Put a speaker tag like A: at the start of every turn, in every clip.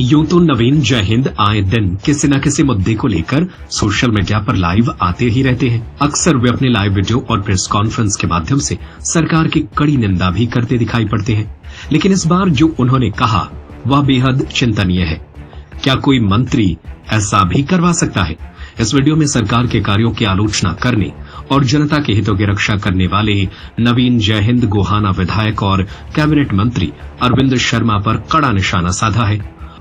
A: यूं तो नवीन जय हिंद आए दिन किसी न किसी मुद्दे को लेकर सोशल मीडिया पर लाइव आते ही रहते हैं। अक्सर वे अपने लाइव वीडियो और प्रेस कॉन्फ्रेंस के माध्यम से सरकार की कड़ी निंदा भी करते दिखाई पड़ते हैं। लेकिन इस बार जो उन्होंने कहा वह बेहद चिंतनीय है। क्या कोई मंत्री ऐसा भी करवा सकता है? इस वीडियो में सरकार के कार्यों की आलोचना करने और जनता के हितों की रक्षा करने वाले नवीन जय हिंद गोहाना विधायक और कैबिनेट मंत्री अरविंद शर्मा पर कड़ा निशाना साधा है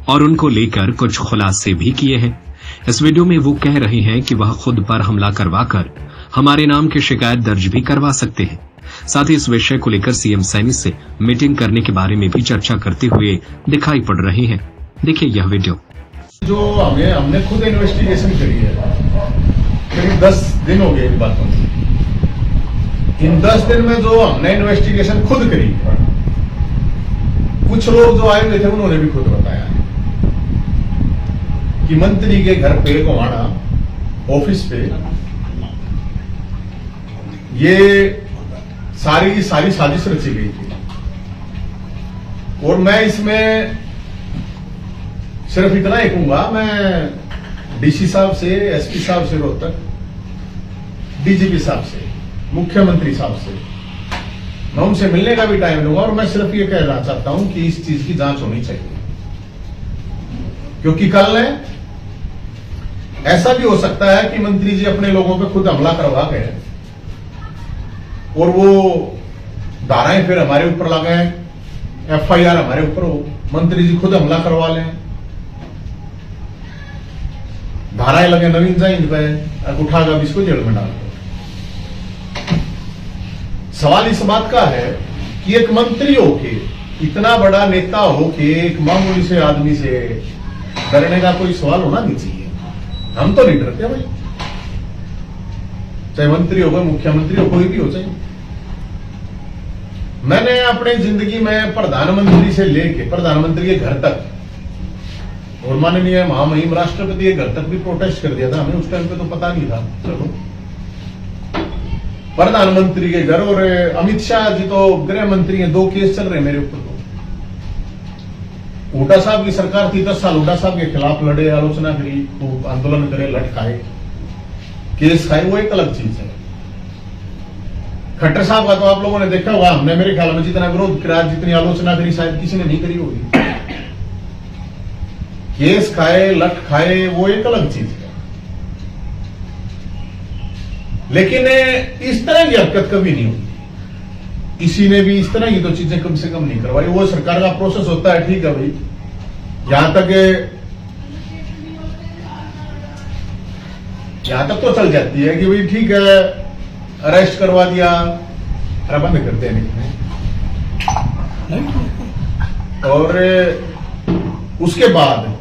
A: और उनको लेकर कुछ खुलासे भी किए हैं। इस वीडियो में वो कह रहे हैं कि वह खुद पर हमला करवाकर हमारे नाम की शिकायत दर्ज भी करवा सकते हैं। साथ ही इस विषय को लेकर सीएम सैनी से मीटिंग करने के बारे में भी चर्चा करते हुए दिखाई पड़ रहे हैं। देखिए यह वीडियो।
B: जो हमने खुद इन्वेस्टिगेशन करी है, करीब 10 दिन हो गए इन बातों को। इन 10 दिन में जो हमने इन्वेस्टिगेशन खुद करी, कुछ लोग जो आए हुए थे उन्होंने भी खुद बताया कि मंत्री के घर पे गोहाना ऑफिस पे ये सारी की सारी साजिश रची गई थी। और मैं इसमें सिर्फ इतना ही कहूंगा, मैं डीसी साहब से, एसपी साहब से रोहतक, डीजीपी साहब से, मुख्यमंत्री साहब से मैं उनसे मिलने का भी टाइम लूंगा। और मैं सिर्फ ये कहना चाहता हूं कि इस चीज की जांच होनी चाहिए, क्योंकि कल ऐसा भी हो सकता है कि मंत्री जी अपने लोगों पे खुद हमला करवा गए और वो धाराएं फिर हमारे ऊपर लगाए, एफआईआर हमारे ऊपर हो, मंत्री जी खुद हमला करवा लें, धाराएं लगे नवीन जय हिंद पे, उठाकर इसको जेल में डाल दो। सवाल इस बात का है कि एक मंत्री होके, इतना बड़ा नेता होके, एक मामूली से आदमी से डरने का कोई सवाल होना नहीं चाहिए। हम तो नहीं डरते भाई, चाहे मंत्री हो, मुख्यमंत्री हो, कोई भी हो चाहिए। मैंने अपनी जिंदगी में प्रधानमंत्री से लेके प्रधानमंत्री के घर तक और माननीय महामहिम राष्ट्रपति के घर तक भी प्रोटेस्ट कर दिया था। हमें उस टाइम पे तो पता नहीं था। चलो, प्रधानमंत्री के घर और अमित शाह जी तो गृह मंत्री हैं, 2 केस चल रहे मेरे ऊपर। तो हुड्डा साहब की सरकार थी, 10 साल हुड्डा साहब के खिलाफ लड़े, आलोचना करी, तो आंदोलन करे, लट खाए, केस खाए, वो एक अलग चीज है। खट्टर साहब का तो आप लोगों ने देखा होगा, हमने मेरे ख्याल में जितना विरोध करा, जितनी आलोचना करी, शायद किसी ने नहीं करी होगी। केस खाए, लट खाए, वो एक अलग चीज है। लेकिन इस तरह की हरकत कभी नहीं होती। किसी ने भी इस तरह की तो चीजें कम से कम नहीं करवाई। वो सरकार का प्रोसेस होता है, ठीक है भाई, यहां तक तो चल जाती है कि भाई ठीक है, अरेस्ट करवा दिया, बंद करते हैं नहीं। और उसके बाद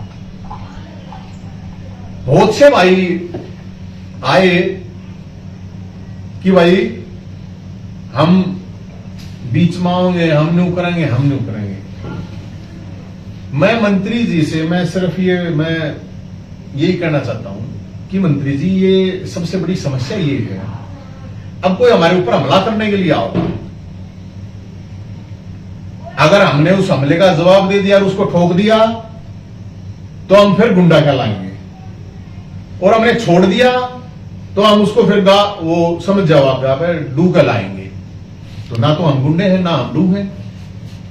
B: बहुत से भाई आए कि भाई हम बीच में आओगे, हम न्यू करेंगे, हम न्यू करेंगे। मैं मंत्री जी से मैं यही कहना चाहता हूं कि मंत्री जी, ये सबसे बड़ी समस्या ये है, अब कोई हमारे ऊपर हमला करने के लिए आओगा, अगर हमने उस हमले का जवाब दे दिया और उसको ठोक दिया तो हम फिर गुंडा कहलाएंगे, और हमने छोड़ दिया तो हम उसको फिर वो समझ जाओ आप डू कहलाएंगे। तो ना तो हम गुंडे हैं, ना हम डू हैं।